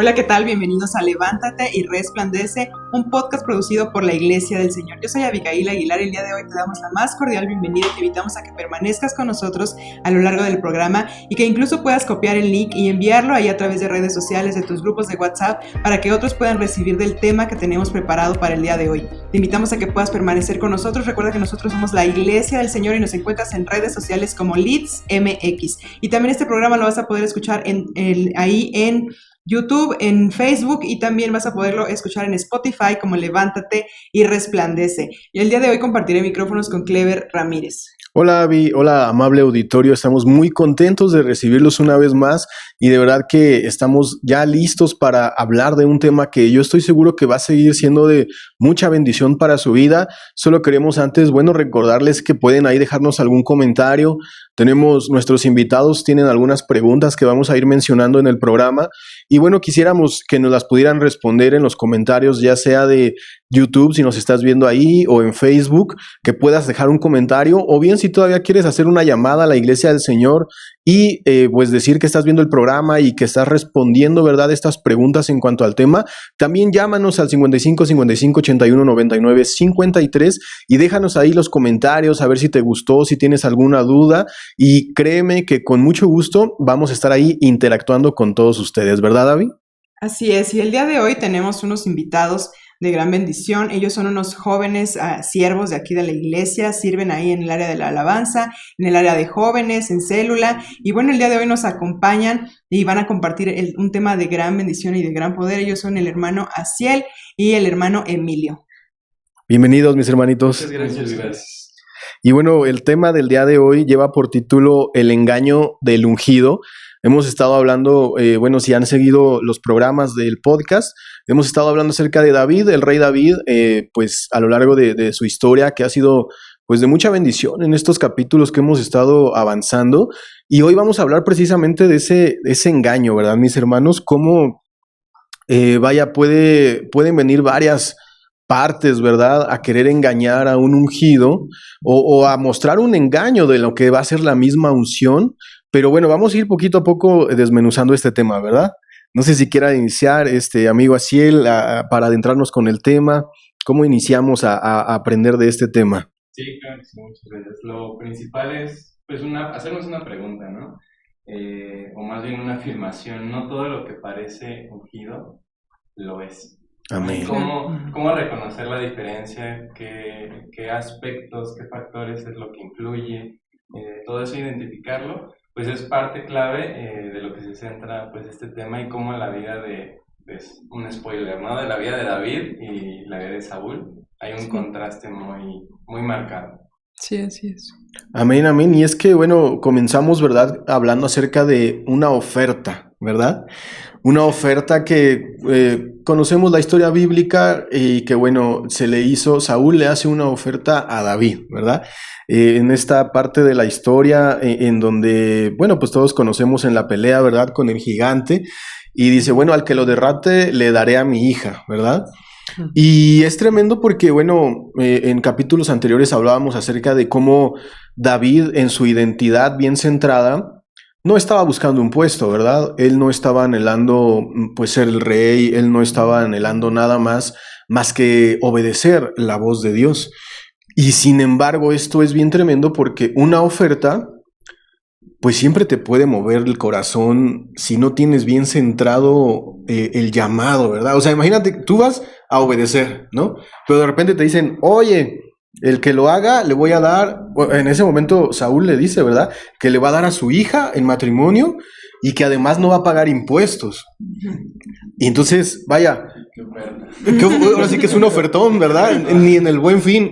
Hola, ¿qué tal? Bienvenidos a Levántate y Resplandece, un podcast producido por la Iglesia del Señor. Yo soy Abigail Aguilar y el día de hoy te damos la más cordial bienvenida y te invitamos a que permanezcas con nosotros a lo largo del programa y que incluso puedas copiar el link y enviarlo ahí a través de redes sociales, de tus grupos de WhatsApp, para que otros puedan recibir del tema que tenemos preparado para el día de hoy. Te invitamos a que puedas permanecer con nosotros. Recuerda que nosotros somos la Iglesia del Señor y nos encuentras en redes sociales como Leeds MX. Y también este programa lo vas a poder escuchar ahí en YouTube, en Facebook, y también vas a poderlo escuchar en Spotify como Levántate y Resplandece. Y el día de hoy compartiré micrófonos con Clever Ramírez. Hola Abby, hola amable auditorio, estamos muy contentos de recibirlos una vez más y de verdad que estamos ya listos para hablar de un tema que yo estoy seguro que va a seguir siendo de mucha bendición para su vida. Solo queremos antes, recordarles que pueden ahí dejarnos algún comentario. Nuestros invitados tienen algunas preguntas que vamos a ir mencionando en el programa y quisiéramos que nos las pudieran responder en los comentarios, ya sea de YouTube, si nos estás viendo ahí, o en Facebook, que puedas dejar un comentario, o bien si todavía quieres hacer una llamada a la Iglesia del Señor y decir que estás viendo el programa y que estás respondiendo, ¿verdad?, estas preguntas en cuanto al tema, también llámanos al 55 55 81 99 53 y déjanos ahí los comentarios, a ver si te gustó, si tienes alguna duda, y créeme que con mucho gusto vamos a estar ahí interactuando con todos ustedes, ¿verdad, David? Así es, y el día de hoy tenemos unos invitados de gran bendición. Ellos son unos jóvenes siervos de aquí de la iglesia, sirven ahí en el área de la alabanza, en el área de jóvenes, en célula, y el día de hoy nos acompañan y van a compartir un tema de gran bendición y de gran poder. Ellos son el hermano Aziel y el hermano Emilio. Bienvenidos, mis hermanitos. Muchas gracias. Y el tema del día de hoy lleva por título El engaño del ungido. Hemos estado hablando, si han seguido los programas del podcast, hemos estado hablando acerca de David, el rey David, a lo largo de su historia, que ha sido de mucha bendición en estos capítulos que hemos estado avanzando. Y hoy vamos a hablar precisamente de ese engaño, ¿verdad, mis hermanos? Cómo, pueden venir varias partes, ¿verdad?, a querer engañar a un ungido o a mostrar un engaño de lo que va a ser la misma unción. Pero vamos a ir poquito a poco desmenuzando este tema, ¿verdad? No sé si quiera iniciar, amigo Aziel, para adentrarnos con el tema. ¿Cómo iniciamos a aprender de este tema? Sí, claro que sí, muchas gracias. Lo principal es hacernos una pregunta, ¿no? O más bien una afirmación. No todo lo que parece ungido lo es. Amén. ¿Cómo reconocer la diferencia? ¿Qué aspectos, qué factores es lo que influye? Todo eso, identificarlo, es parte clave de lo que se centra este tema, y cómo la vida un spoiler, ¿no?, de la vida de David y la vida de Saúl hay un contraste muy, muy marcado. Sí, así es. Amén, amén. Y es que, comenzamos, ¿verdad?, hablando acerca de una oferta, ¿verdad? Una oferta que conocemos la historia bíblica y que, Saúl le hace una oferta a David, ¿verdad? En esta parte de la historia en donde, todos conocemos en la pelea, ¿verdad?, con el gigante, y dice, al que lo derrate le daré a mi hija, ¿verdad? Y es tremendo porque, en capítulos anteriores hablábamos acerca de cómo David, en su identidad bien centrada, no estaba buscando un puesto, ¿verdad? Él no estaba anhelando, ser el rey, él no estaba anhelando nada más que obedecer la voz de Dios. Y sin embargo, esto es bien tremendo porque una oferta, siempre te puede mover el corazón si no tienes bien centrado el llamado, ¿verdad? O sea, imagínate, tú vas a obedecer, ¿no? Pero de repente te dicen, oye, el que lo haga le voy a dar, en ese momento Saúl le dice, ¿verdad?, que le va a dar a su hija en matrimonio y que además no va a pagar impuestos. Y entonces, vaya, ahora sí que es un ofertón, ¿verdad? Ni en el Buen Fin.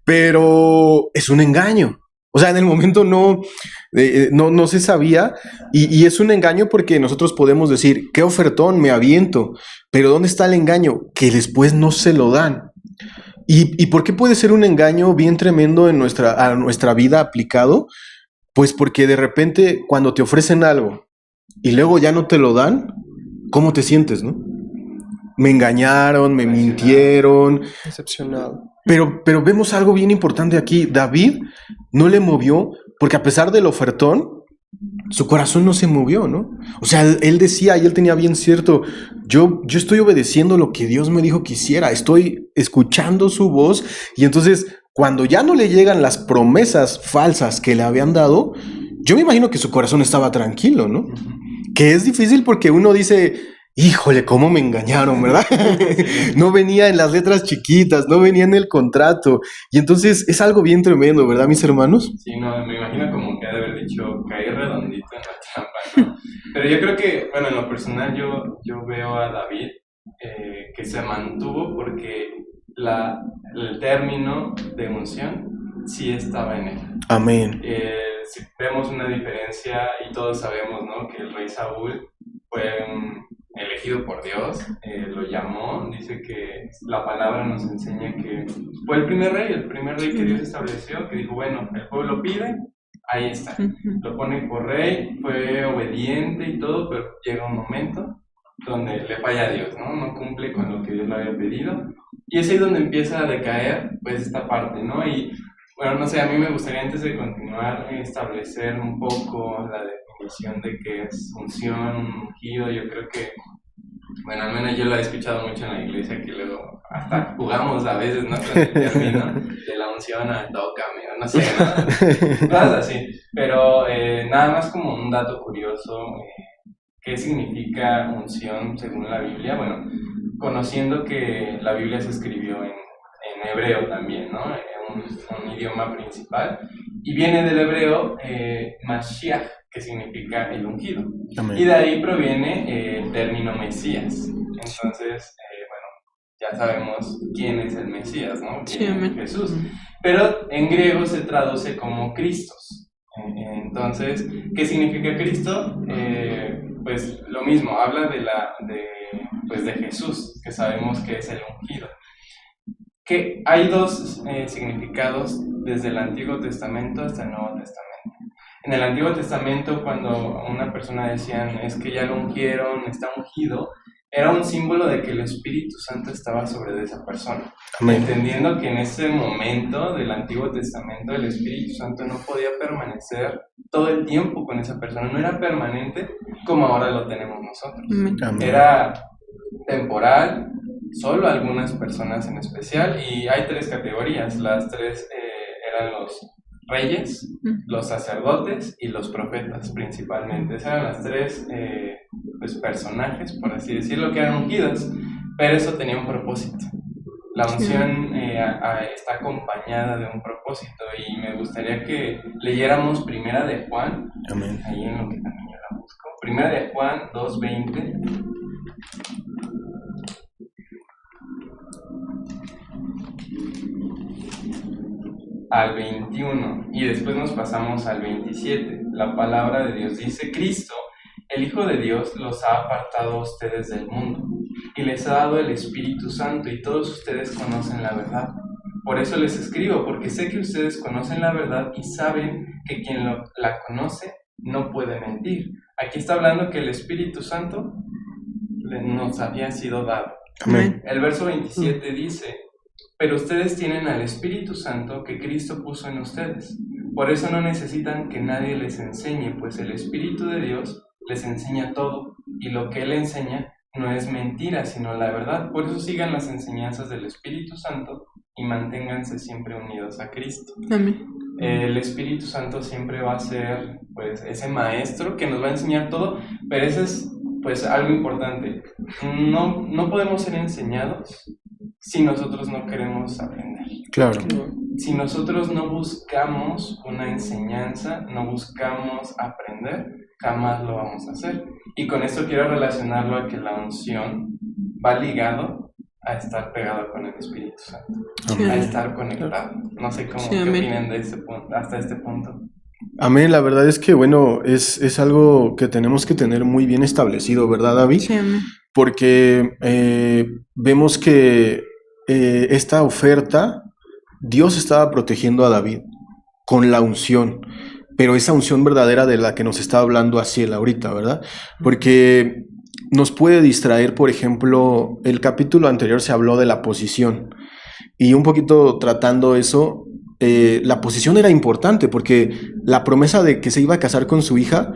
Pero es un engaño. O sea, en el momento no se sabía, y es un engaño porque nosotros podemos decir, qué ofertón, me aviento, pero ¿dónde está el engaño? Que después no se lo dan. ¿Y por qué puede ser un engaño bien tremendo a nuestra vida aplicado? Porque de repente cuando te ofrecen algo y luego ya no te lo dan, ¿cómo te sientes, no? Me engañaron, me mintieron. Decepcionado. Pero vemos algo bien importante aquí. David no le movió porque a pesar del ofertón, su corazón no se movió, ¿no? O sea, él decía, y él tenía bien cierto, yo estoy obedeciendo lo que Dios me dijo que hiciera, estoy escuchando su voz, y entonces cuando ya no le llegan las promesas falsas que le habían dado, yo me imagino que su corazón estaba tranquilo, ¿no? Que es difícil porque uno dice, híjole, cómo me engañaron, ¿verdad? No venía en las letras chiquitas, no venía en el contrato. Y entonces es algo bien tremendo, ¿verdad, mis hermanos? Sí, no, me imagino como que ha de haber dicho, caí redondito en la trampa, ¿no? Pero yo creo que, bueno, en lo personal yo veo a David que se mantuvo porque el término de unción sí estaba en él. Amén. Si vemos una diferencia, y todos sabemos, ¿no?, que el rey Saúl fue elegido por Dios, lo llamó, dice que la palabra nos enseña que fue el primer rey que Dios estableció, que dijo, bueno, el pueblo pide, ahí está, lo pone por rey, fue obediente y todo, pero llega un momento donde le falla a Dios, ¿no? No cumple con lo que Dios le había pedido, y es ahí donde empieza a decaer, pues, esta parte, ¿no? Y bueno, no sé, a mí me gustaría antes de continuar establecer un poco la definición de qué es unción, ungido. Yo creo que, bueno, al menos yo lo he escuchado mucho en la iglesia, que luego hasta jugamos a veces, ¿no?, con el término de la unción a tócame, o no sé, ¿no? Cosas así. Pero nada más como un dato curioso, ¿qué significa unción según la Biblia? Bueno, conociendo que la Biblia se escribió en hebreo también, ¿no?, un idioma principal, y viene del hebreo Mashiach, que significa el ungido. Amén. Y de ahí proviene el término Mesías. Entonces, bueno, ya sabemos quién es el Mesías, ¿no? Sí, Jesús. Pero en griego se traduce como Cristos. Entonces, ¿qué significa Cristo? Pues lo mismo, habla de Jesús, que sabemos que es el ungido. Que hay dos significados desde el Antiguo Testamento hasta el Nuevo Testamento. En el Antiguo Testamento, cuando una persona decían, es que ya lo ungieron, está ungido, era un símbolo de que el Espíritu Santo estaba sobre esa persona. Amén. Entendiendo que en ese momento del Antiguo Testamento el Espíritu Santo no podía permanecer todo el tiempo con esa persona, no era permanente como ahora lo tenemos nosotros. Amén. Era temporal, solo algunas personas en especial, y hay tres categorías. Las tres eran los reyes, los sacerdotes y los profetas principalmente. Esas eran las tres pues personajes, por así decirlo, que eran ungidas, pero eso tenía un propósito. La unción está acompañada de un propósito, y me gustaría que leyéramos Primera de Juan. Amén. Ahí en lo que también yo la busco. Primera de Juan 2:20 al 21, y después nos pasamos al 27. La palabra de Dios dice: Cristo, el Hijo de Dios, los ha apartado a ustedes del mundo y les ha dado el Espíritu Santo, y todos ustedes conocen la verdad. Por eso les escribo, porque sé que ustedes conocen la verdad y saben que quien la conoce no puede mentir. Aquí está hablando que el Espíritu Santo nos había sido dado. Amén. El verso 27 dice: pero ustedes tienen al Espíritu Santo que Cristo puso en ustedes. Por eso no necesitan que nadie les enseñe, pues el Espíritu de Dios les enseña todo, y lo que Él enseña no es mentira, sino la verdad. Por eso sigan las enseñanzas del Espíritu Santo y manténganse siempre unidos a Cristo. Amén. El Espíritu Santo siempre va a ser, pues, ese maestro que nos va a enseñar todo, pero eso es, pues, algo importante. No podemos ser enseñados si nosotros no queremos aprender. Claro. Si nosotros no buscamos una enseñanza, no buscamos aprender, jamás lo vamos a hacer. Y con esto quiero relacionarlo a que la unción va ligado a estar pegado con el Espíritu Santo, sí, a estar conectado. No sé cómo, sí, qué opinan de este punto, hasta este punto. Amén, la verdad es que, bueno, es algo que tenemos que tener muy bien establecido, ¿verdad, David? Sí, amén. Porque vemos que esta oferta, Dios estaba protegiendo a David con la unción, pero esa unción verdadera de la que nos está hablando Asiel ahorita, ¿verdad? Porque nos puede distraer, por ejemplo, el capítulo anterior se habló de la posición, y un poquito tratando eso, la posición era importante porque la promesa de que se iba a casar con su hija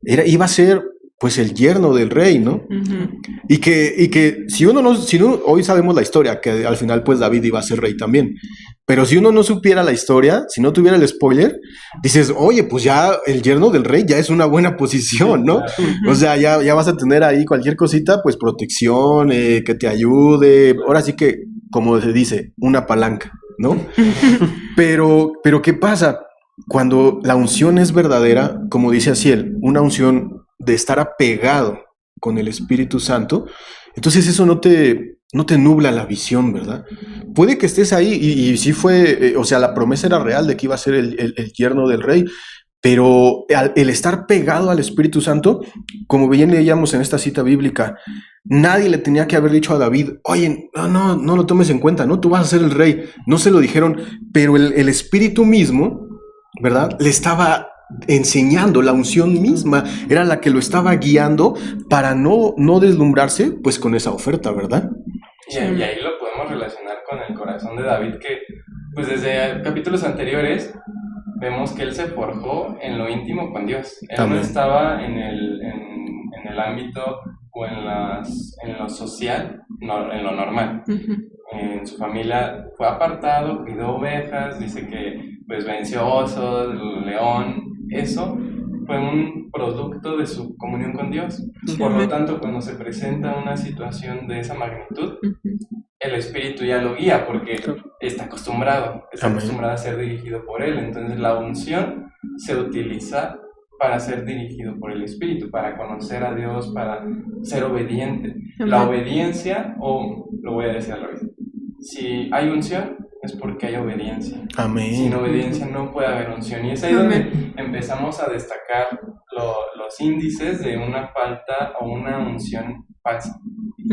iba a ser pues el yerno del rey, ¿no? Ujú. Y que si uno hoy sabemos la historia, que al final pues David iba a ser rey también, pero si uno no supiera la historia, si no tuviera el spoiler, dices, oye, pues ya el yerno del rey ya es una buena posición, ¿no? O sea, ya vas a tener ahí cualquier cosita, pues protección, que te ayude, ahora sí que, como se dice, una palanca, ¿no? Pero ¿qué pasa? Cuando la unción es verdadera, como dice Asiel, una unción de estar apegado con el Espíritu Santo, entonces eso no te nubla la visión, ¿verdad? Puede que estés ahí y sí fue, o sea, la promesa era real de que iba a ser el yerno del rey, pero el estar pegado al Espíritu Santo, como bien leíamos en esta cita bíblica, nadie le tenía que haber dicho a David, oye, no lo tomes en cuenta, ¿no? Tú vas a ser el rey. No se lo dijeron, pero el Espíritu mismo, ¿verdad? Le estaba enseñando, la unción misma era la que lo estaba guiando para no deslumbrarse pues con esa oferta, ¿verdad? Y ahí lo podemos relacionar con el corazón de David, que pues desde capítulos anteriores vemos que él se forjó en lo íntimo con Dios. Él Amén. no estaba en el ámbito o en lo social, no, en lo normal. Ujú. En su familia fue apartado, cuidó ovejas, dice que pues venció osos, león. Eso fue un producto de su comunión con Dios. Por lo tanto, cuando se presenta una situación de esa magnitud, el Espíritu ya lo guía porque está acostumbrado a ser dirigido por Él. Entonces la unción se utiliza para ser dirigido por el Espíritu, para conocer a Dios, para ser obediente. La obediencia, o lo voy a decir al revés, si hay unción es porque hay obediencia. Amén. Sin obediencia no puede haber unción. Y es ahí donde empezamos a destacar los índices de una falta o una unción falsa.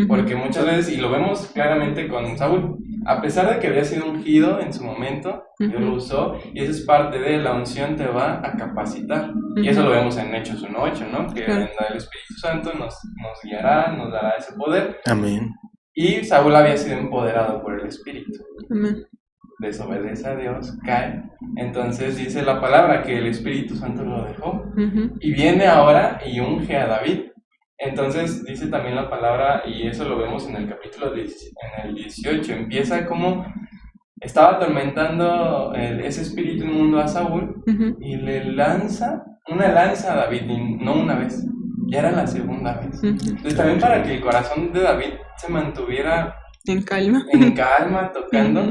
Porque muchas veces, y lo vemos claramente con Saúl, a pesar de que había sido ungido en su momento, Dios lo usó, y eso es parte de la unción, te va a capacitar. Y eso lo vemos en Hechos 1:8, ¿no? Que el Espíritu Santo nos guiará, nos dará ese poder. Amén. Y Saúl había sido empoderado por el Espíritu. Amén. Desobedece a Dios, cae. Entonces dice la palabra que el Espíritu Santo lo dejó. Y viene ahora y unge a David. Entonces dice también la palabra, y eso lo vemos en el capítulo en el 18, empieza como estaba atormentando ese espíritu inmundo a Saúl y le lanza una lanza a David, y no una vez, ya era la segunda vez. Entonces también para que el corazón de David se mantuviera en calma, tocando,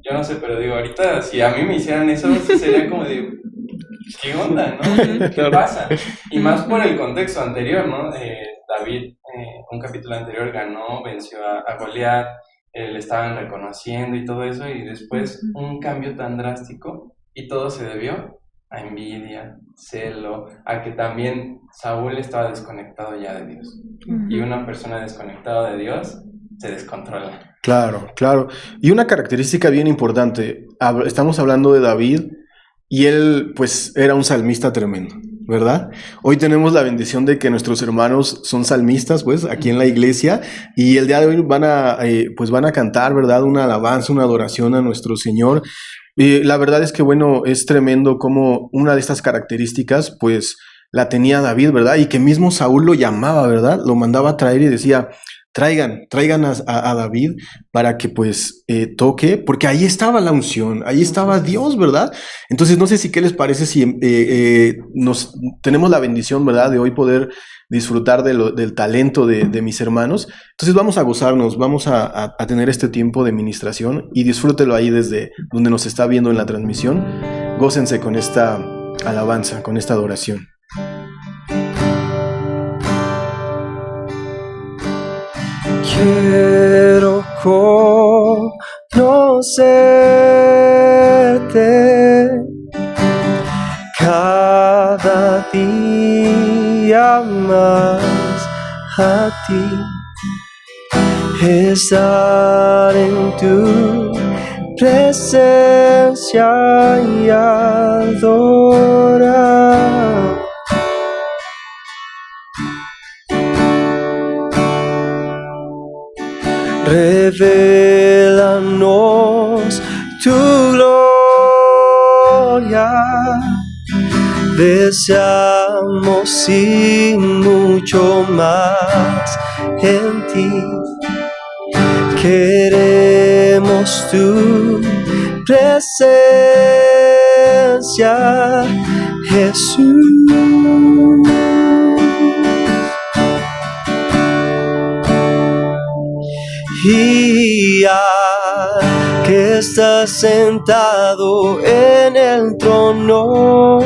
yo no sé, pero digo, ahorita si a mí me hicieran eso, sería como de, ¿qué onda, no? ¿Qué pasa? Y más por el contexto anterior, ¿no? David, un capítulo anterior, venció a Goliat, le estaban reconociendo y todo eso, y después un cambio tan drástico, y todo se debió a envidia, celo, a que también Saúl estaba desconectado ya de Dios. Y una persona desconectada de Dios se descontrola. Claro. Y una característica bien importante, estamos hablando de David, y él pues era un salmista tremendo, ¿verdad? Hoy tenemos la bendición de que nuestros hermanos son salmistas, pues, aquí en la iglesia, y el día de hoy van a cantar, ¿verdad? Una alabanza, una adoración a nuestro Señor. La verdad es que, bueno, es tremendo como una de estas características, pues, la tenía David, ¿verdad? Y que mismo Saúl lo llamaba, ¿verdad? Lo mandaba a traer y decía, traigan a David para que pues toque, porque ahí estaba la unción, ahí estaba Dios, ¿verdad? Entonces no sé si qué les parece si tenemos la bendición, ¿verdad? De hoy poder disfrutar del talento de mis hermanos. Entonces vamos a gozarnos, vamos a tener este tiempo de ministración y disfrútelo ahí desde donde nos está viendo en la transmisión. Gócense con esta alabanza, con esta adoración. Quiero conocerte cada día más a ti, estar en tu presencia y adorar. Revélanos tu gloria deseamos y mucho más en ti. Queremos tu presencia, Jesús. Y ya que estás sentado en el trono,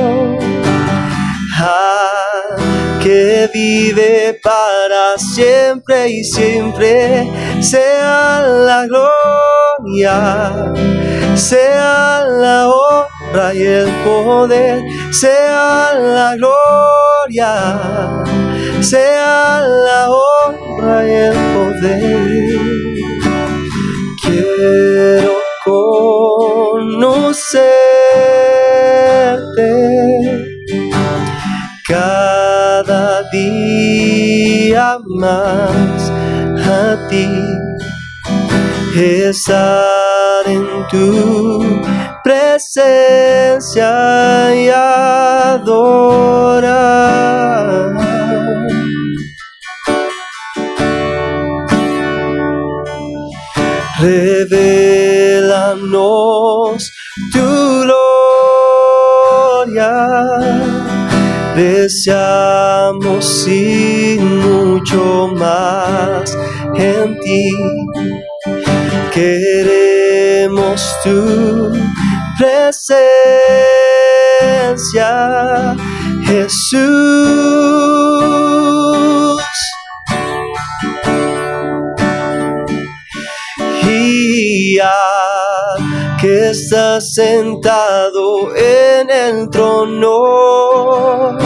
que vive para siempre y siempre, sea la gloria, sea la honra y el poder, sea la gloria, sea la honra y el poder. Quiero conocerte cada día más, a ti, estar en tu presencia y adorar. Revélanos tu gloria, deseamos y mucho más en ti. Queremos tu presencia, Jesús. Y ya que estás sentado en el trono,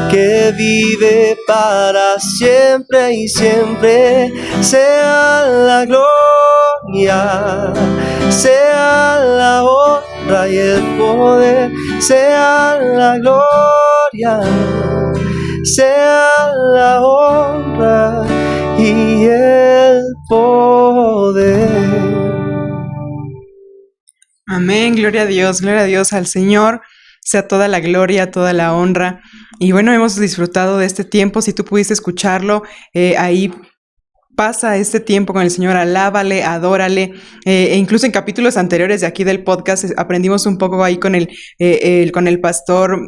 que vive para siempre y siempre, sea la gloria, sea la honra y el poder, sea la gloria, sea la honra y el poder. Amén, gloria a Dios, al Señor sea toda la gloria, toda la honra. Y bueno, hemos disfrutado de este tiempo. Si tú pudiste escucharlo, ahí pasa este tiempo con el Señor, alábale, adórale, e incluso en capítulos anteriores de aquí del podcast aprendimos un poco ahí con el pastor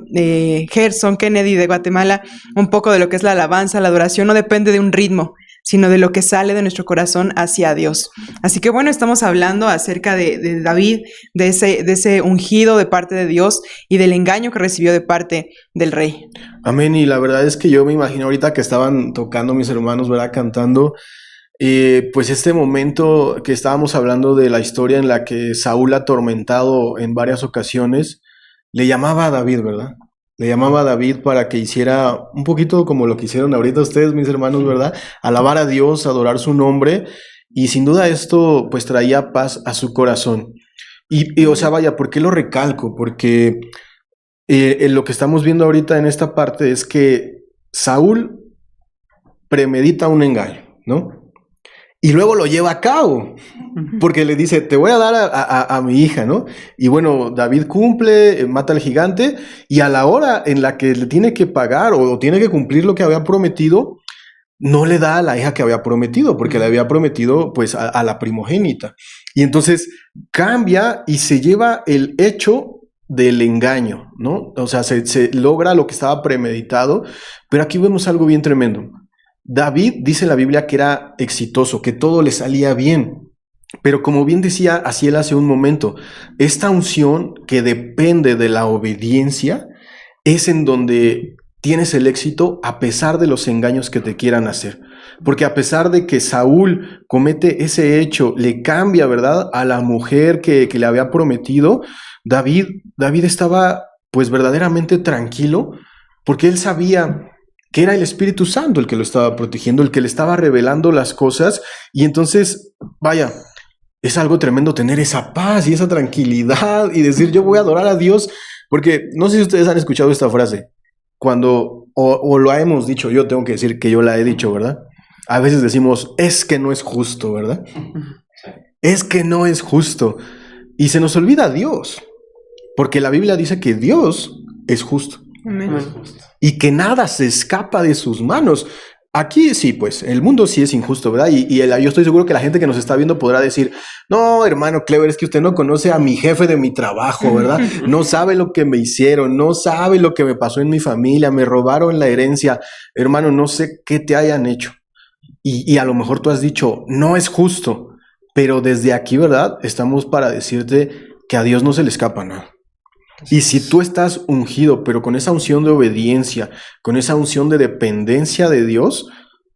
Gerson Kennedy de Guatemala, un poco de lo que es la alabanza, la adoración no depende de un ritmo, sino de lo que sale de nuestro corazón hacia Dios. Así que bueno, estamos hablando acerca de David, de ese ungido de parte de Dios y del engaño que recibió de parte del rey. Amén, y la verdad es que yo me imagino ahorita que estaban tocando mis hermanos, ¿verdad? Cantando, pues este momento que estábamos hablando de la historia en la que Saúl, atormentado en varias ocasiones, le llamaba a David, ¿verdad? Le llamaba a David para que hiciera un poquito como lo que hicieron ahorita ustedes, mis hermanos, ¿verdad? Alabar a Dios, adorar su nombre, y sin duda esto pues traía paz a su corazón. Y o sea, vaya, ¿por qué lo recalco? Porque lo que estamos viendo ahorita en esta parte es que Saúl premedita un engaño, ¿no? Y luego lo lleva a cabo, porque le dice, te voy a dar a mi hija, ¿no? Y bueno, David cumple, mata al gigante, y a la hora en la que le tiene que pagar o tiene que cumplir lo que había prometido, no le da a la hija que había prometido, porque le había prometido pues a la primogénita. Y entonces cambia y se lleva el hecho del engaño, ¿no? O sea, se logra lo que estaba premeditado, pero aquí vemos algo bien tremendo. David dice en la Biblia que era exitoso, que todo le salía bien, pero como bien decía Asiel hace un momento, esta unción que depende de la obediencia es en donde tienes el éxito a pesar de los engaños que te quieran hacer. Porque a pesar de que Saúl comete ese hecho, le cambia, ¿verdad?, a la mujer que le había prometido, David estaba pues verdaderamente tranquilo, porque él sabía que era el Espíritu Santo el que lo estaba protegiendo, el que le estaba revelando las cosas, y entonces, vaya, es algo tremendo tener esa paz y esa tranquilidad y decir, yo voy a adorar a Dios, porque no sé si ustedes han escuchado esta frase, cuando, o lo hemos dicho, yo tengo que decir que yo la he dicho, ¿verdad? A veces decimos, es que no es justo, ¿verdad? Es que no es justo, y se nos olvida Dios. Porque la Biblia dice que Dios es justo. Amén. Es justo. Y que nada se escapa de sus manos. Aquí sí, pues, el mundo sí es injusto, ¿verdad? Yo estoy seguro que la gente que nos está viendo podrá decir, no, hermano Clever, es que usted no conoce a mi jefe de mi trabajo, ¿verdad? No sabe lo que me hicieron, no sabe lo que me pasó en mi familia, me robaron la herencia. Hermano, no sé qué te hayan hecho. Y a lo mejor tú has dicho, no es justo, pero desde aquí, ¿verdad? Estamos para decirte que a Dios no se le escapa nada. Y si tú estás ungido, pero con esa unción de obediencia, con esa unción de dependencia de Dios,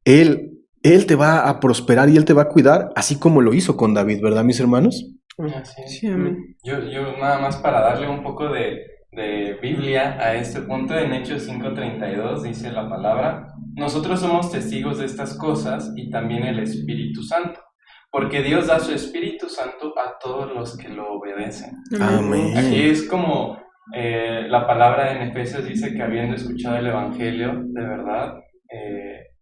Él te va a prosperar y Él te va a cuidar, así como lo hizo con David, ¿verdad, mis hermanos? Así es. Sí, amén. Yo nada más para darle un poco de Biblia a este punto, en Hechos 5:32 dice la palabra, nosotros somos testigos de estas cosas y también el Espíritu Santo, porque Dios da su Espíritu Santo a todos los que lo obedecen. Amén. Aquí es como la palabra en Efesios dice que habiendo escuchado el Evangelio de verdad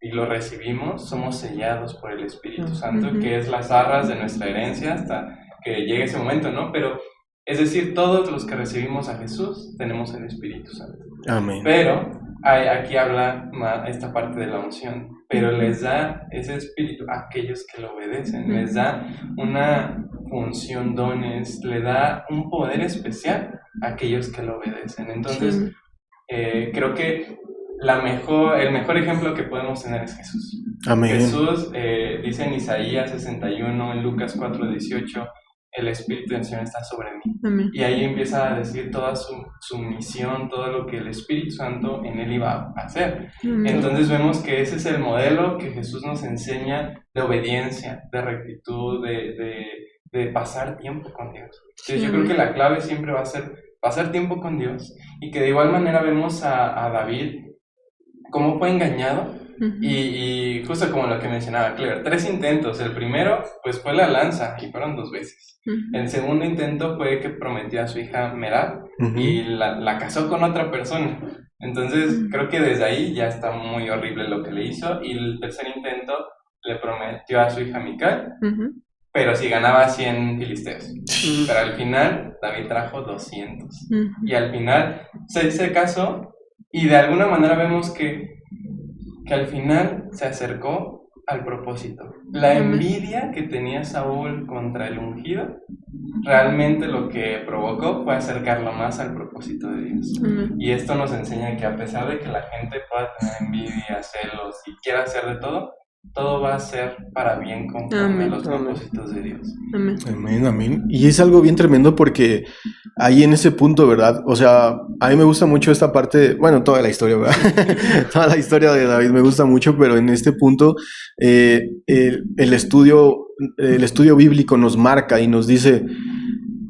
y lo recibimos, somos sellados por el Espíritu Santo, que es las arras de nuestra herencia hasta que llegue ese momento, ¿no? Pero es decir, todos los que recibimos a Jesús tenemos el Espíritu Santo. Amén. Pero aquí habla esta parte de la unción, pero les da ese espíritu a aquellos que lo obedecen, les da una función, dones, le da un poder especial a aquellos que lo obedecen. Entonces, creo que el mejor ejemplo que podemos tener es Jesús. Amén. Jesús dice en Isaías 61, en Lucas 4:18, el Espíritu del Señor está sobre mí. Amén. Y ahí empieza a decir toda su misión, todo lo que el Espíritu Santo en él iba a hacer. Entonces vemos que ese es el modelo que Jesús nos enseña de obediencia, de rectitud, de pasar tiempo con Dios. Entonces yo creo que la clave siempre va a ser pasar tiempo con Dios, y que de igual manera vemos a David cómo fue engañado. Y justo como lo que mencionaba Clever, 3 intentos. El primero pues fue la lanza y fueron 2 veces. El segundo intento fue que prometió a su hija Merab y la casó con otra persona. Entonces creo que desde ahí ya está muy horrible lo que le hizo. Y el tercer intento le prometió a su hija Mical, pero si ganaba 100 filisteos. Pero al final David trajo 200. Y al final se casó, y de alguna manera vemos que al final se acercó al propósito. La envidia que tenía Saúl contra el ungido, realmente lo que provocó fue acercarlo más al propósito de Dios. Y esto nos enseña que a pesar de que la gente pueda tener envidia, celos y quiera hacer de todo, todo va a ser para bien conforme a los propósitos de Dios. Amén, amén. Y es algo bien tremendo porque ahí en ese punto, ¿verdad? O sea, a mí me gusta mucho esta parte, bueno, toda la historia, ¿verdad? Toda la historia de David me gusta mucho, pero en este punto el estudio bíblico nos marca y nos dice,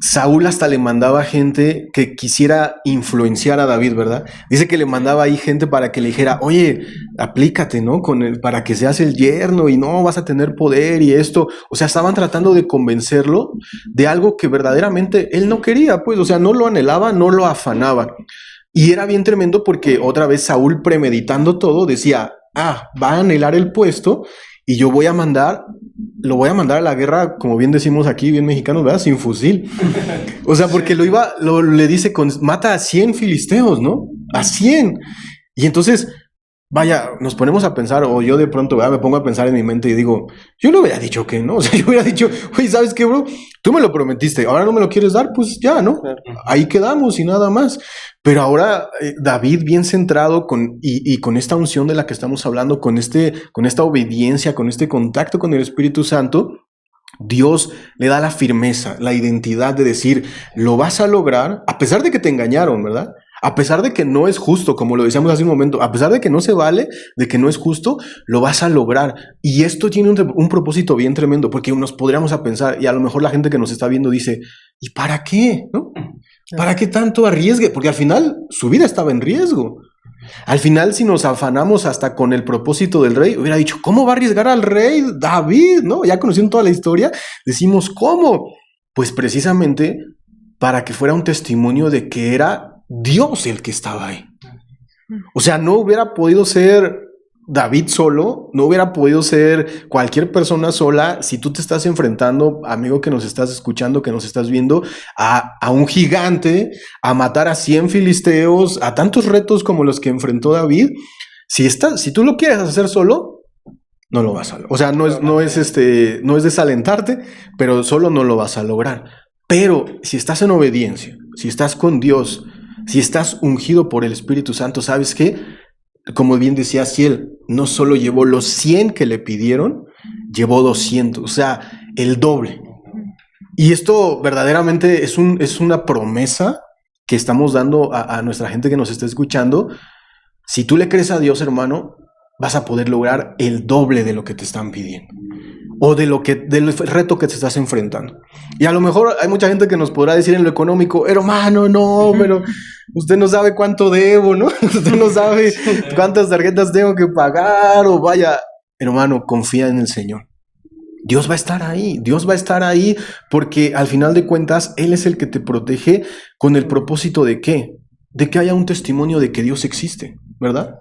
Saúl hasta le mandaba gente que quisiera influenciar a David, ¿verdad? Dice que le mandaba ahí gente para que le dijera, oye, aplícate, ¿no? Para que seas el yerno y no vas a tener poder y esto. O sea, estaban tratando de convencerlo de algo que verdaderamente él no quería, pues, o sea, no lo anhelaba, no lo afanaba. Y era bien tremendo porque otra vez Saúl, premeditando todo, decía, va a anhelar el puesto y yo lo voy a mandar a la guerra, como bien decimos aquí, bien mexicanos, ¿verdad? Sin fusil. O sea, porque le dice, mata a 100 filisteos, ¿no? A 100. Y entonces, vaya, nos ponemos a pensar, o yo de pronto, ¿verdad? Me pongo a pensar en mi mente y digo, yo le hubiera dicho que no. O sea, yo hubiera dicho, oye, ¿sabes qué, bro? Tú me lo prometiste, ahora no me lo quieres dar, pues ya, ¿no? Ahí quedamos y nada más. Pero ahora David, bien centrado con esta unción de la que estamos hablando, con esta obediencia, con este contacto con el Espíritu Santo, Dios le da la firmeza, la identidad de decir, lo vas a lograr, a pesar de que te engañaron, ¿verdad? A pesar de que no es justo, como lo decíamos hace un momento, a pesar de que no se vale, de que no es justo, lo vas a lograr. Y esto tiene un propósito bien tremendo, porque nos podríamos a pensar, y a lo mejor la gente que nos está viendo dice, ¿y para qué? ¿No? ¿Para qué tanto arriesgue? Porque al final su vida estaba en riesgo. Al final, si nos afanamos hasta con el propósito del rey, hubiera dicho, ¿cómo va a arriesgar al rey David? ¿No? Ya conociendo toda la historia, decimos, ¿cómo? Pues precisamente para que fuera un testimonio de que era Dios el que estaba ahí. O sea, no hubiera podido ser David solo, no hubiera podido ser cualquier persona sola. Si tú te estás enfrentando, amigo que nos estás escuchando, que nos estás viendo, a un gigante, a matar a 100 filisteos, a tantos retos como los que enfrentó David, si tú lo quieres hacer solo, no lo vas a lograr. O sea, no es desalentarte, pero solo no lo vas a lograr. Pero si estás en obediencia, si estás con Dios, si estás ungido por el Espíritu Santo, ¿sabes qué? Como bien decía Ciel, no solo llevó los 100 que le pidieron, llevó 200, o sea, el doble. Y esto verdaderamente es una promesa que estamos dando a nuestra gente que nos está escuchando. Si tú le crees a Dios, hermano, vas a poder lograr el doble de lo que te están pidiendo o del reto que te estás enfrentando. Y a lo mejor hay mucha gente que nos podrá decir en lo económico, hermano, no, pero usted no sabe cuánto debo, ¿no? Usted no sabe cuántas tarjetas tengo que pagar, o vaya, hermano, confía en el Señor. Dios va a estar ahí porque al final de cuentas Él es el que te protege con el propósito ¿de qué? De que haya un testimonio de que Dios existe, ¿verdad?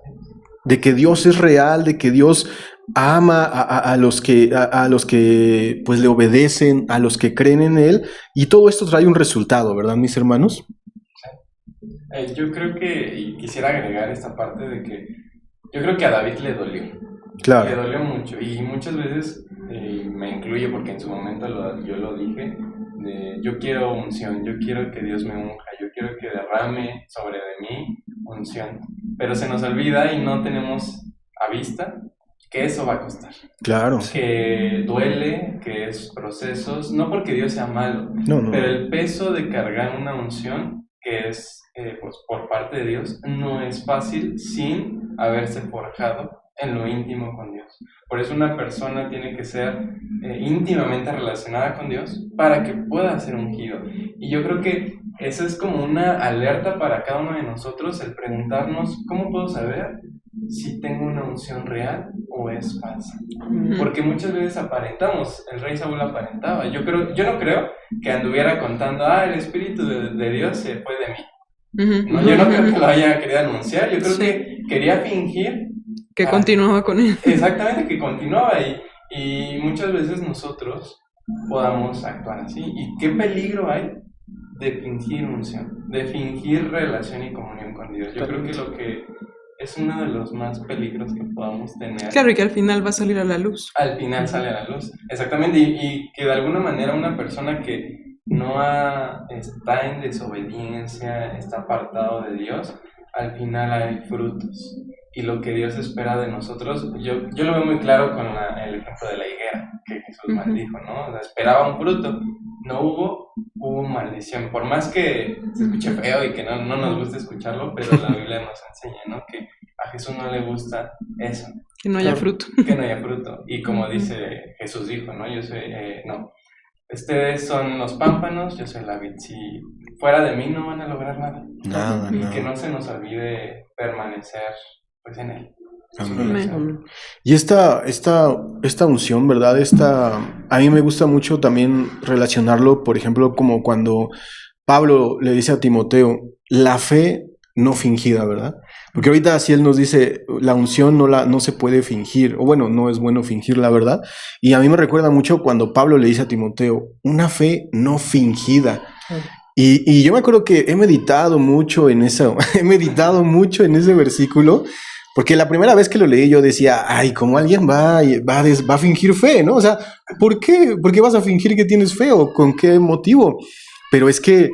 De que Dios es real, de que Dios ama a los que pues le obedecen, a los que creen en Él, y todo esto trae un resultado, ¿verdad, mis hermanos? Yo creo y quisiera agregar esta parte de que yo creo que a David le dolió. Claro. Le dolió mucho, y muchas veces, me incluyo porque en su momento yo lo dije, yo quiero unción, yo quiero que Dios me unja, yo quiero que derrame sobre de mí unción, pero se nos olvida y no tenemos a vista que eso va a costar. Claro. Que duele, que es procesos, no porque Dios sea malo, no. Pero el peso de cargar una unción que es pues por parte de Dios no es fácil sin haberse forjado en lo íntimo con Dios. Por eso una persona tiene que ser íntimamente relacionada con Dios para que pueda ser ungido. Y yo creo que eso es como una alerta para cada uno de nosotros, el preguntarnos, ¿cómo puedo saber si tengo una unción real o es falsa? Porque muchas veces aparentamos, el rey Saúl aparentaba. Yo no creo que anduviera contando, el Espíritu de Dios se fue de mí. No, yo no creo que lo haya querido anunciar, yo creo que quería fingir que continuaba con él. Exactamente, que continuaba y muchas veces nosotros podamos actuar así. ¿Y qué peligro hay de fingir unción, de fingir relación y comunión con Dios? Yo creo que lo que es uno de los más peligros que podamos tener. Claro, y que al final va a salir a la luz. Al final sale a la luz, exactamente, y que de alguna manera una persona que está en desobediencia, está apartado de Dios, al final hay frutos. Y lo que Dios espera de nosotros, yo lo veo muy claro con el ejemplo de la higuera que Jesús maldijo, ¿no? O sea, esperaba un fruto, no hubo maldición. Por más que se escuche feo y que no nos guste escucharlo, pero la Biblia nos enseña, ¿no? Que a Jesús no le gusta eso. Que no haya fruto. Que no haya fruto. Y como dice Jesús dijo, ¿no? Ustedes son los pámpanos, yo soy la vid. Si fuera de mí no van a lograr nada. Nada. Que no se nos olvide permanecer pues en él. Amén. Y esta unción, ¿verdad? A mí me gusta mucho también relacionarlo, por ejemplo, como cuando Pablo le dice a Timoteo, la fe no fingida, ¿verdad? Porque ahorita así él nos dice, la unción no se puede fingir, o bueno, no es bueno fingir, la verdad. Y a mí me recuerda mucho cuando Pablo le dice a Timoteo, una fe no fingida. Y yo me acuerdo que he meditado mucho en ese versículo, porque la primera vez que lo leí yo decía, ¿cómo alguien va a fingir fe, ¿no? O sea, ¿por qué? ¿Por qué vas a fingir que tienes fe o con qué motivo? Pero es que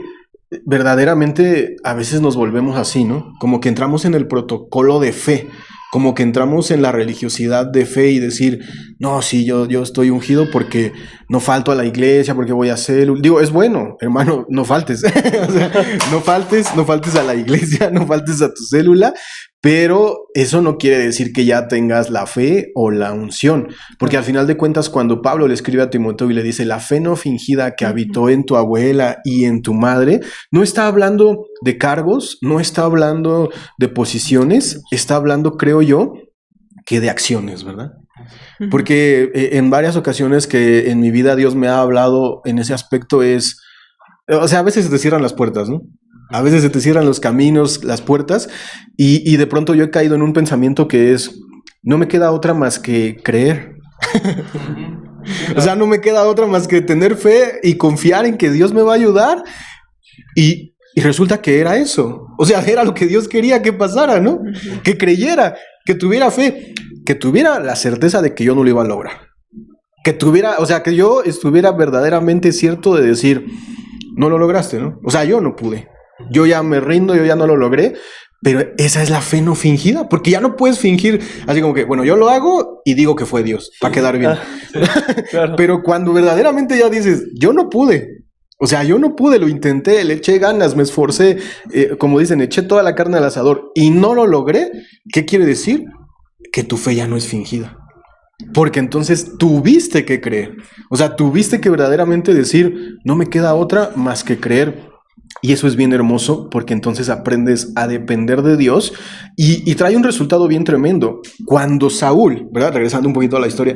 verdaderamente a veces nos volvemos así, ¿no? Como que entramos en el protocolo de fe, como que entramos en la religiosidad de fe y decir, no, sí, yo estoy ungido porque no falto a la iglesia, porque voy a hacer... Digo, es bueno, hermano, no faltes. O sea, no faltes a la iglesia, no faltes a tu célula, pero eso no quiere decir que ya tengas la fe o la unción, porque al final de cuentas cuando Pablo le escribe a Timoteo y le dice la fe no fingida que habitó en tu abuela y en tu madre, no está hablando de cargos, no está hablando de posiciones, está hablando, creo yo, que de acciones, ¿verdad? Porque en varias ocasiones que en mi vida Dios me ha hablado en ese aspecto o sea, a veces se te cierran las puertas, ¿no? A veces se te cierran los caminos, las puertas, y de pronto yo he caído en un pensamiento que es, no me queda otra más que creer. O sea, no me queda otra más que tener fe y confiar en que Dios me va a ayudar. Y resulta que era eso. O sea, era lo que Dios quería que pasara, ¿no? Que creyera, que tuviera fe, que tuviera la certeza de que yo no lo iba a lograr. Que tuviera, o sea, que yo estuviera verdaderamente cierto de decir, no lo lograste, ¿no? O sea, yo no pude. Yo ya me rindo, yo ya no lo logré. Pero esa es la fe no fingida, porque ya no puedes fingir así como que, bueno, yo lo hago y digo que fue Dios, para quedar bien. Sí, claro. Pero cuando verdaderamente ya dices, yo no pude, o sea, yo no pude, lo intenté, le eché ganas, me esforcé, como dicen, eché toda la carne al asador y no lo logré, ¿qué quiere decir? Que tu fe ya no es fingida. Porque entonces tuviste que creer, o sea, tuviste que verdaderamente decir, no me queda otra más que creer. Y eso es bien hermoso porque entonces aprendes a depender de Dios y trae un resultado bien tremendo. Cuando Saúl, ¿verdad? Regresando un poquito a la historia.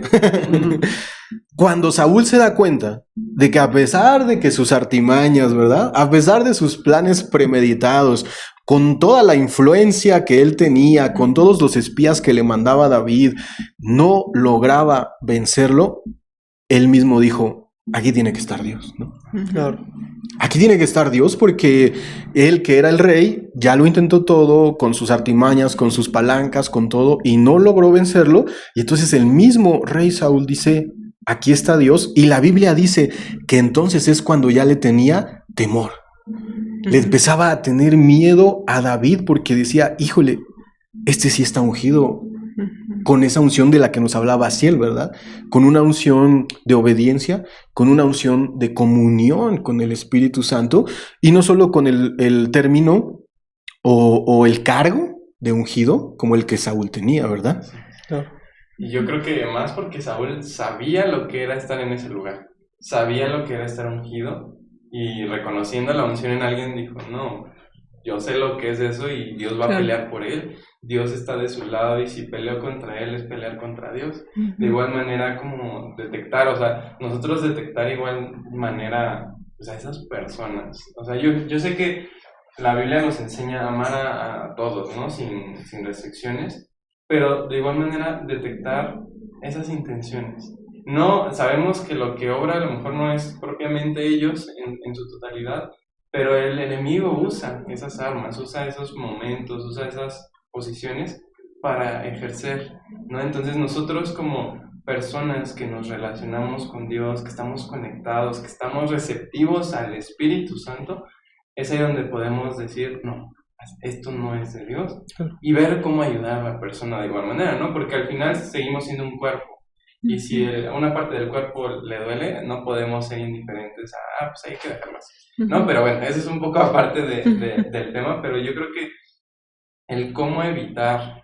Cuando Saúl se da cuenta de que a pesar de que sus artimañas, ¿verdad? A pesar de sus planes premeditados, con toda la influencia que él tenía, con todos los espías que le mandaba David, no lograba vencerlo, él mismo dijo, aquí tiene que estar Dios, ¿no? Claro. Aquí tiene que estar Dios porque él, que era el rey, ya lo intentó todo con sus artimañas, con sus palancas, con todo, y no logró vencerlo. Y entonces el mismo rey Saúl dice, aquí está Dios. Y la Biblia dice que entonces es cuando ya le tenía temor. Le empezaba a tener miedo a David porque decía, híjole, este sí está ungido con esa unción de la que nos hablaba Asiel, ¿verdad? Con una unción de obediencia, con una unción de comunión con el Espíritu Santo, y no solo con el término o el cargo de ungido como el que Saúl tenía, ¿verdad? Claro. Y yo creo que más porque Saúl sabía lo que era estar en ese lugar, sabía lo que era estar ungido, y reconociendo la unción en alguien dijo, no, yo sé lo que es eso y Dios va a pelear por él. Dios está de su lado y si peleo contra él es pelear contra Dios. De igual manera como detectar, o sea, nosotros detectar igual manera, o sea, esas personas. O sea, yo sé que la Biblia nos enseña a amar a todos, ¿no? Sin restricciones, pero de igual manera detectar esas intenciones. No, sabemos que lo que obra a lo mejor no es propiamente ellos en su totalidad, pero el enemigo usa esas armas, usa esos momentos, usa esas posiciones para ejercer, ¿no? Entonces nosotros como personas que nos relacionamos con Dios, que estamos conectados, que estamos receptivos al Espíritu Santo, es ahí donde podemos decir, no, esto no es de Dios, y ver cómo ayudar a la persona de igual manera, ¿no? Porque al final seguimos siendo un cuerpo, y si a una parte del cuerpo le duele, no podemos ser indiferentes a, pues hay que dejarlo así, ¿no? Pero bueno, eso es un poco aparte del tema, pero yo creo que el cómo evitar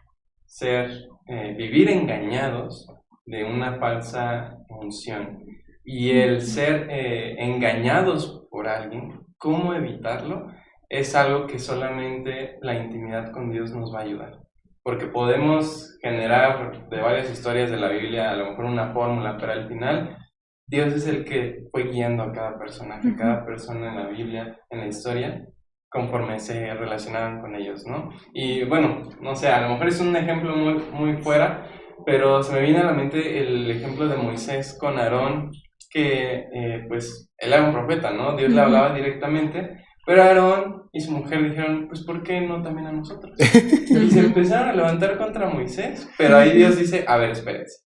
vivir engañados de una falsa unción y el ser engañados por alguien, cómo evitarlo, es algo que solamente la intimidad con Dios nos va a ayudar. Porque podemos generar de varias historias de la Biblia a lo mejor una fórmula, pero al final Dios es el que fue guiando a cada personaje, cada persona en la Biblia, en la historia, conforme se relacionaban con ellos, ¿no? Y bueno, no sé, a lo mejor es un ejemplo muy, muy fuera, pero se me viene a la mente el ejemplo de Moisés con Aarón, que pues él era un profeta, ¿no? Dios le hablaba directamente, pero Aarón y su mujer dijeron, pues ¿por qué no también a nosotros? Y se empezaron a levantar contra Moisés, pero ahí Dios dice, a ver, espérense,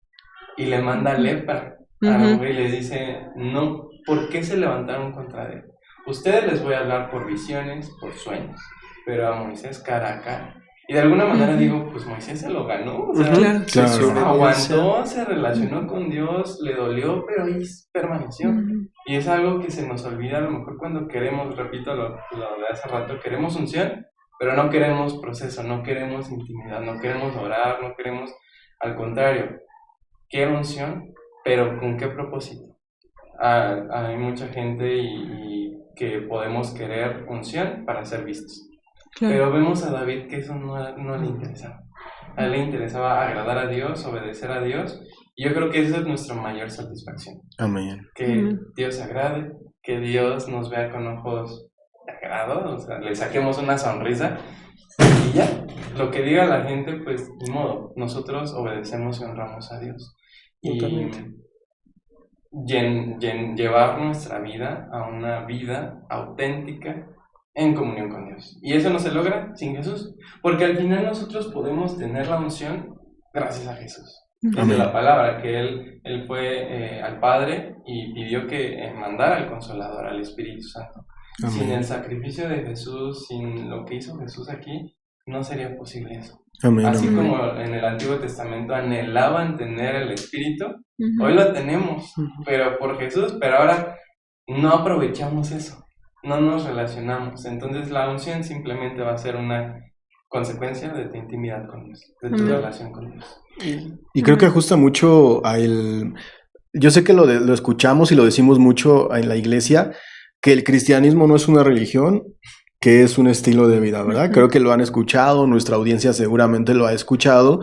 y le manda lepra a la mujer y le dice, no, ¿por qué se levantaron contra él? Ustedes les voy a hablar por visiones, por sueños, pero a Moisés cara a cara. Y de alguna manera digo, pues Moisés se lo ganó, o sea, Claro. aguantó, se relacionó con Dios, le dolió, pero ahí permaneció. Y es algo que se nos olvida a lo mejor cuando queremos, repito lo de hace rato, queremos unción, pero no queremos proceso, no queremos intimidad, no queremos orar, no queremos, al contrario, quiero unción, pero ¿con qué propósito? Hay mucha gente y que podemos querer unción para ser vistos. Claro. Pero vemos a David que eso no le interesaba. A él le interesaba agradar a Dios, obedecer a Dios. Y yo creo que esa es nuestra mayor satisfacción. Amén. Que Dios se agrade, que Dios nos vea con ojos de agrado, o sea, le saquemos una sonrisa y ya. lo que diga la gente, pues ni modo, nosotros obedecemos y honramos a Dios. Totalmente. Y llevar nuestra vida a una vida auténtica en comunión con Dios. Y eso no se logra sin Jesús, porque al final nosotros podemos tener la unción gracias a Jesús. Desde la palabra, que Él fue al Padre y pidió que mandara al Consolador, al Espíritu Santo. Amén. Sin el sacrificio de Jesús, sin lo que hizo Jesús aquí, no sería posible eso. Amén. Así Amén. como en el Antiguo Testamento anhelaban tener el Espíritu, hoy lo tenemos, pero por Jesús, pero ahora no aprovechamos eso, no nos relacionamos. Entonces la unción simplemente va a ser una consecuencia de tu intimidad con Dios, de tu relación con Dios. Y creo que ajusta mucho a el... Yo sé que lo escuchamos y lo decimos mucho en la iglesia, que el cristianismo no es una religión, que es un estilo de vida, ¿verdad? Creo que lo han escuchado, nuestra audiencia seguramente lo ha escuchado,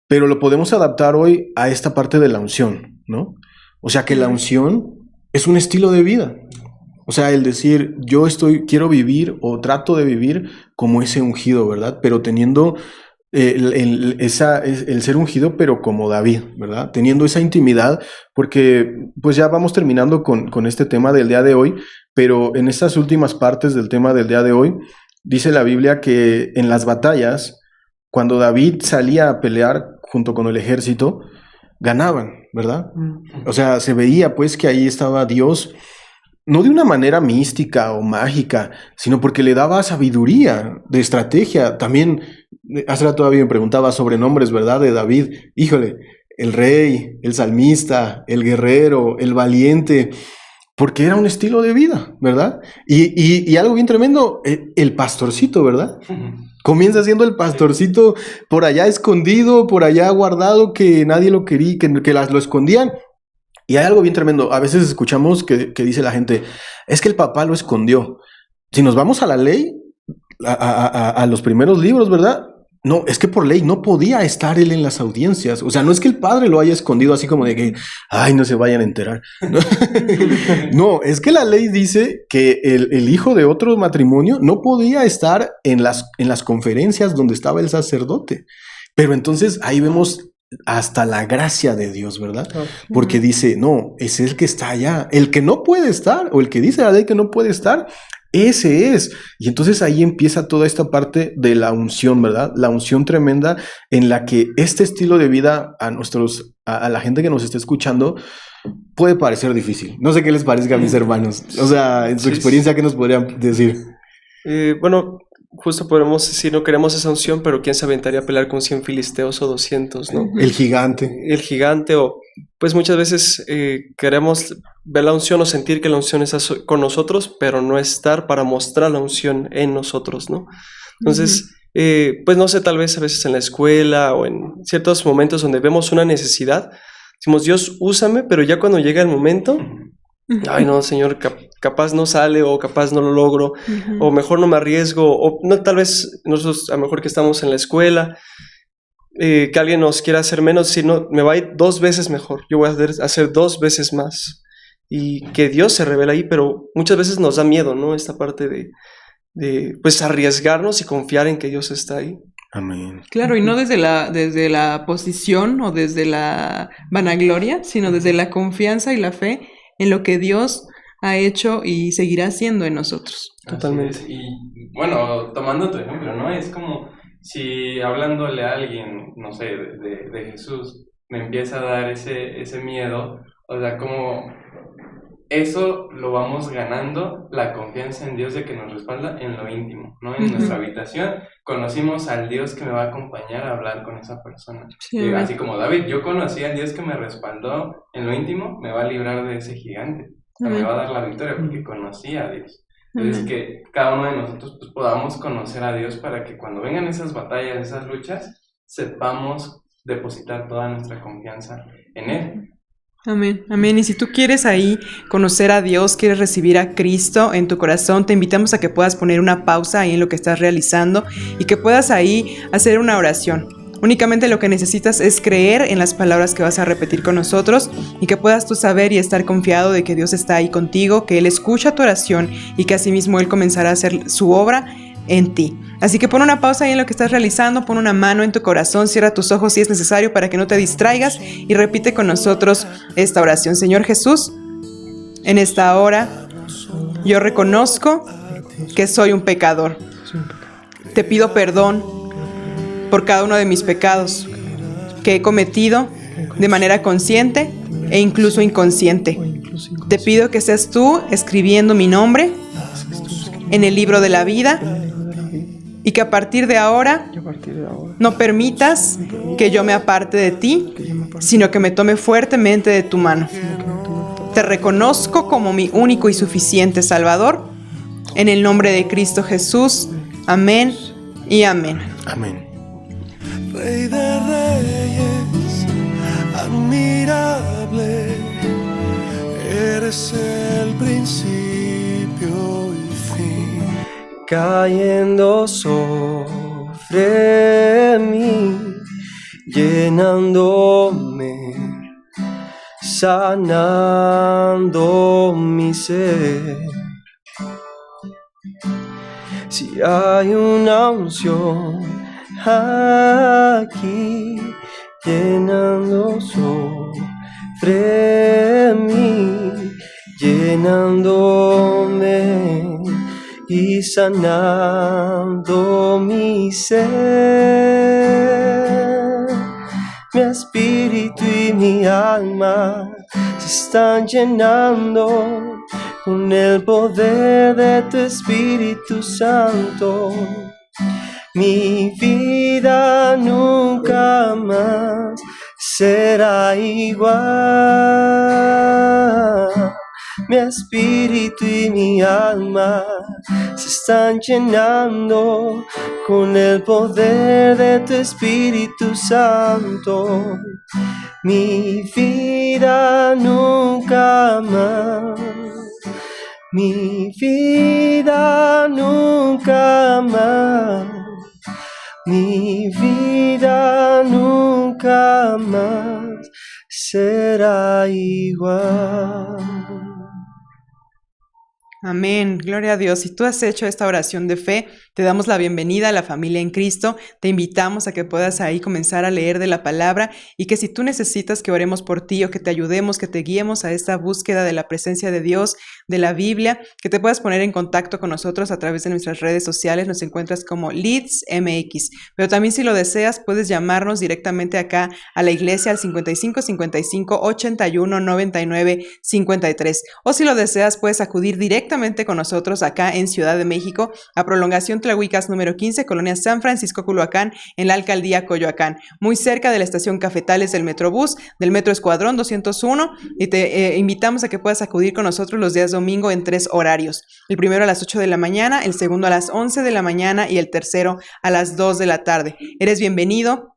pero lo podemos adaptar hoy a esta parte de la unción, ¿no? O sea, que la unción es un estilo de vida. O sea, el decir, quiero vivir o trato de vivir como ese ungido, ¿verdad? Pero teniendo el ser ungido, pero como David, ¿verdad? Teniendo esa intimidad, porque pues ya vamos terminando con este tema del día de hoy, pero en estas últimas partes del tema del día de hoy, dice la Biblia que en las batallas, cuando David salía a pelear junto con el ejército, ganaban, ¿verdad? O sea, se veía pues que ahí estaba Dios, no de una manera mística o mágica, sino porque le daba sabiduría de estrategia. También, hace rato todavía me preguntaba sobre nombres, ¿verdad? De David. Híjole, el rey, el salmista, el guerrero, el valiente, porque era un estilo de vida, ¿verdad? Y algo bien tremendo, el pastorcito, ¿verdad? Comienza siendo el pastorcito por allá escondido, por allá guardado, que nadie lo quería, que lo escondían. Y hay algo bien tremendo. A veces escuchamos que dice la gente, es que el papá lo escondió. Si nos vamos a la ley, a los primeros libros, ¿verdad? No, es que por ley no podía estar él en las audiencias. O sea, no es que el padre lo haya escondido así como de que, ay, no se vayan a enterar. No, es que la ley dice que el hijo de otro matrimonio no podía estar en las conferencias donde estaba el sacerdote. Pero entonces ahí vemos hasta la gracia de Dios, ¿verdad? Porque dice, no, es el que está allá. El que no puede estar, o el que dice la ley que no puede estar, ese es. Y entonces ahí empieza toda esta parte de la unción, ¿verdad? La unción tremenda en la que este estilo de vida a la gente que nos está escuchando puede parecer difícil. No sé qué les parezca a mis hermanos. O sea, en su experiencia, ¿qué nos podrían decir? Bueno, justo podemos decir, no queremos esa unción, pero ¿quién se aventaría a pelear con 100 filisteos o 200, no? El gigante. El gigante, o pues muchas veces queremos ver la unción o sentir que la unción está con nosotros, pero no estar para mostrar la unción en nosotros, ¿no? Entonces, pues no sé, tal vez a veces en la escuela o en ciertos momentos donde vemos una necesidad, decimos, Dios, úsame, pero ya cuando llega el momento, ay no, Señor, capaz no sale o capaz no lo logro, o mejor no me arriesgo, o no, tal vez nosotros a lo mejor que estamos en la escuela, que alguien nos quiera hacer menos, si no, me va a ir 2 veces mejor, yo voy a hacer 2 veces más, y que Dios se revela ahí, pero muchas veces nos da miedo, ¿no? Esta parte de pues arriesgarnos y confiar en que Dios está ahí. Amén. Claro, y no desde la posición o desde la vanagloria, sino desde la confianza y la fe en lo que Dios ha hecho y seguirá haciendo en nosotros. Totalmente. Y bueno, tomando tu ejemplo, ¿no? Es como si hablándole a alguien, no sé, de Jesús, me empieza a dar ese miedo, o sea, como eso lo vamos ganando, la confianza en Dios de que nos respalda en lo íntimo, ¿no? En nuestra habitación conocimos al Dios que me va a acompañar a hablar con esa persona. Sí, así como David, yo conocí al Dios que me respaldó en lo íntimo, me va a librar de ese gigante, o sea, me va a dar la victoria porque conocí a Dios. Entonces que cada uno de nosotros pues, podamos conocer a Dios para que cuando vengan esas batallas, esas luchas, sepamos depositar toda nuestra confianza en Él. Amén, amén. Y si tú quieres ahí conocer a Dios, quieres recibir a Cristo en tu corazón, te invitamos a que puedas poner una pausa ahí en lo que estás realizando y que puedas ahí hacer una oración. Únicamente lo que necesitas es creer en las palabras que vas a repetir con nosotros y que puedas tú saber y estar confiado de que Dios está ahí contigo, que Él escucha tu oración y que asimismo Él comenzará a hacer su obra en ti. Así que pon una pausa ahí en lo que estás realizando, pon una mano en tu corazón, cierra tus ojos si es necesario para que no te distraigas y repite con nosotros esta oración. Señor Jesús, en esta hora yo reconozco que soy un pecador. Te pido perdón por cada uno de mis pecados que he cometido de manera consciente e incluso inconsciente. Te pido que seas tú escribiendo mi nombre en el libro de la vida y que a partir de ahora no permitas que yo me aparte de ti, sino que me tome fuertemente de tu mano. Te reconozco como mi único y suficiente Salvador, en el nombre de Cristo Jesús. Amén y amén. Amén. Rey de reyes, admirable, eres el principio y fin. Cayendo sobre mí, llenándome, sanando mi ser. Si hay una unción aquí, llenando sobre mí, llenándome y sanando mi ser. Mi espíritu y mi alma se están llenando con el poder de tu Espíritu Santo. Mi vida nunca más será igual. Mi espíritu y mi alma se están llenando con el poder de tu Espíritu Santo. Mi vida nunca más, mi vida nunca más, mi vida nunca más será igual. Amén, gloria a Dios. Si tú has hecho esta oración de fe, te damos la bienvenida a la familia en Cristo. Te invitamos a que puedas ahí comenzar a leer de la palabra y que si tú necesitas que oremos por ti o que te ayudemos, que te guiemos a esta búsqueda de la presencia de Dios, de la Biblia, que te puedas poner en contacto con nosotros a través de nuestras redes sociales. Nos encuentras como Leeds MX. Pero también si lo deseas, puedes llamarnos directamente acá a la iglesia al 55 55 81 99 53. O si lo deseas, puedes acudir directamente con nosotros acá en Ciudad de México, a Prolongación Tlahuicas número 15, Colonia San Francisco, Culhuacán, en la Alcaldía Coyoacán, muy cerca de la estación Cafetales del Metrobús, del Metro Escuadrón 201, y te invitamos a que puedas acudir con nosotros los días domingo en 3 horarios, el primero a las 8 de la mañana, el segundo a las 11 de la mañana y el tercero a las 2 de la tarde. Eres bienvenido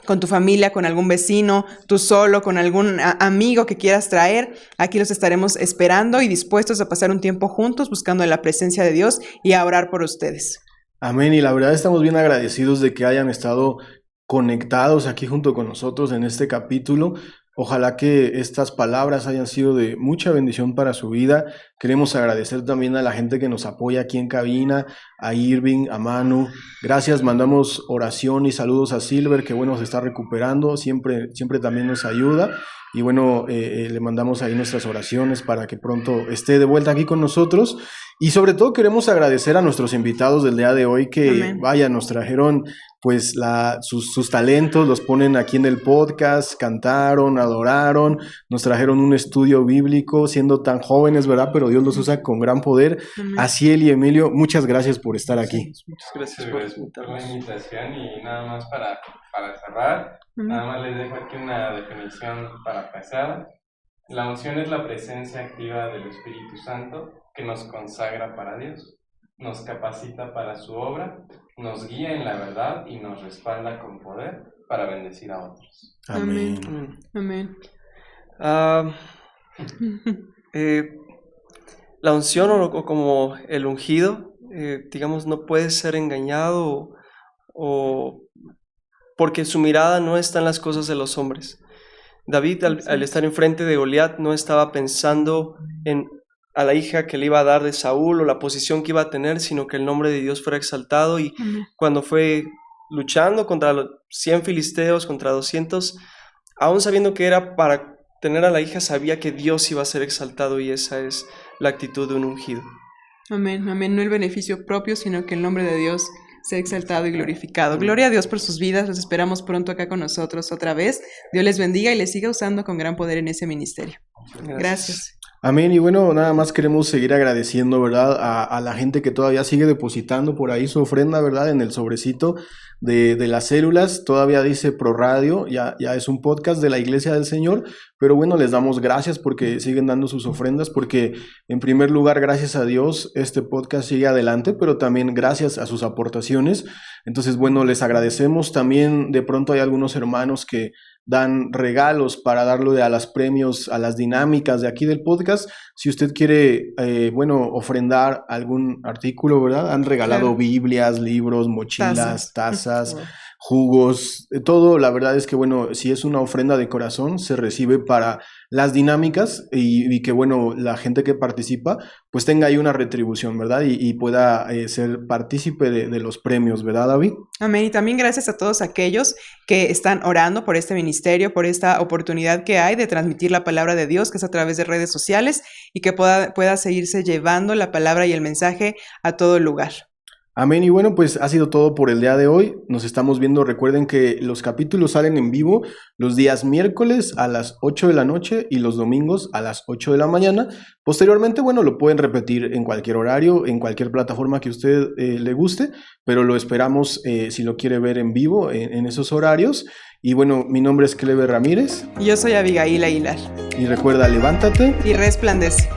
con tu familia, con algún vecino, tú solo, con algún amigo que quieras traer. Aquí los estaremos esperando y dispuestos a pasar un tiempo juntos buscando la presencia de Dios y a orar por ustedes. Amén, y la verdad estamos bien agradecidos de que hayan estado conectados aquí junto con nosotros en este capítulo. Ojalá que estas palabras hayan sido de mucha bendición para su vida. Queremos agradecer también a la gente que nos apoya aquí en cabina, a Irving, a Manu. Gracias, mandamos oración y saludos a Silver, que bueno, se está recuperando, siempre también nos ayuda. Y bueno, le mandamos ahí nuestras oraciones para que pronto esté de vuelta aquí con nosotros. Y sobre todo queremos agradecer a nuestros invitados del día de hoy que, Amén, vaya, nos trajeron pues sus talentos, los ponen aquí en el podcast, cantaron, adoraron, nos trajeron un estudio bíblico siendo tan jóvenes, ¿verdad? Pero Dios los usa con gran poder. amén. A Ciel y Emilio, muchas gracias por estar aquí. Muchas gracias Muchas por gracias por la invitarnos. invitación y nada más para cerrar, nada más les dejo aquí una definición parafraseada. La unción es la presencia activa del Espíritu Santo que nos consagra para Dios, nos capacita para su obra, nos guía en la verdad y nos respalda con poder para bendecir a otros. Amén. Amén. Ah, la unción o como el ungido, digamos, no puede ser engañado o porque su mirada no está en las cosas de los hombres. David, al estar enfrente de Goliat, no estaba pensando en a la hija que le iba a dar de Saúl o la posición que iba a tener, sino que el nombre de Dios fuera exaltado. Y cuando fue luchando contra los 100 filisteos, contra 200, aún sabiendo que era para tener a la hija, sabía que Dios iba a ser exaltado, y esa es la actitud de un ungido. Amén, amén. No el beneficio propio, sino que el nombre de Dios sea exaltado y glorificado. Gloria a Dios por sus vidas. Los esperamos pronto acá con nosotros otra vez. Dios les bendiga y les siga usando con gran poder en ese ministerio. Gracias. Amén. Y bueno, nada más queremos seguir agradeciendo, ¿verdad? A la gente que todavía sigue depositando por ahí su ofrenda, ¿verdad? En el sobrecito de las células. Todavía dice Pro Radio, ya es un podcast de la Iglesia del Señor. Pero bueno, les damos gracias porque siguen dando sus ofrendas, porque en primer lugar, gracias a Dios, este podcast sigue adelante, pero también gracias a sus aportaciones. Entonces, bueno, les agradecemos. También de pronto hay algunos hermanos que dan regalos para darle a los premios, a las dinámicas de aquí del podcast. Si usted quiere, ofrendar algún artículo, ¿verdad? Han regalado Biblias, libros, mochilas, tazas, jugos, todo. La verdad es que, bueno, si es una ofrenda de corazón, se recibe para las dinámicas y que, bueno, la gente que participa, pues tenga ahí una retribución, ¿verdad? Y pueda ser partícipe de los premios, ¿verdad, David? Amén. Y también gracias a todos aquellos que están orando por este ministerio, por esta oportunidad que hay de transmitir la palabra de Dios, que es a través de redes sociales, y que pueda seguirse llevando la palabra y el mensaje a todo lugar. Amén. Y bueno, pues ha sido todo por el día de hoy. Nos estamos viendo. Recuerden que los capítulos salen en vivo los días miércoles a las 8 de la noche y los domingos a las 8 de la mañana. Posteriormente, bueno, lo pueden repetir en cualquier horario, en cualquier plataforma que a usted le guste, pero lo esperamos si lo quiere ver en vivo en esos horarios. Y bueno, mi nombre es Cleber Ramírez. Y yo soy Abigail Aguilar. Y recuerda, levántate y resplandece.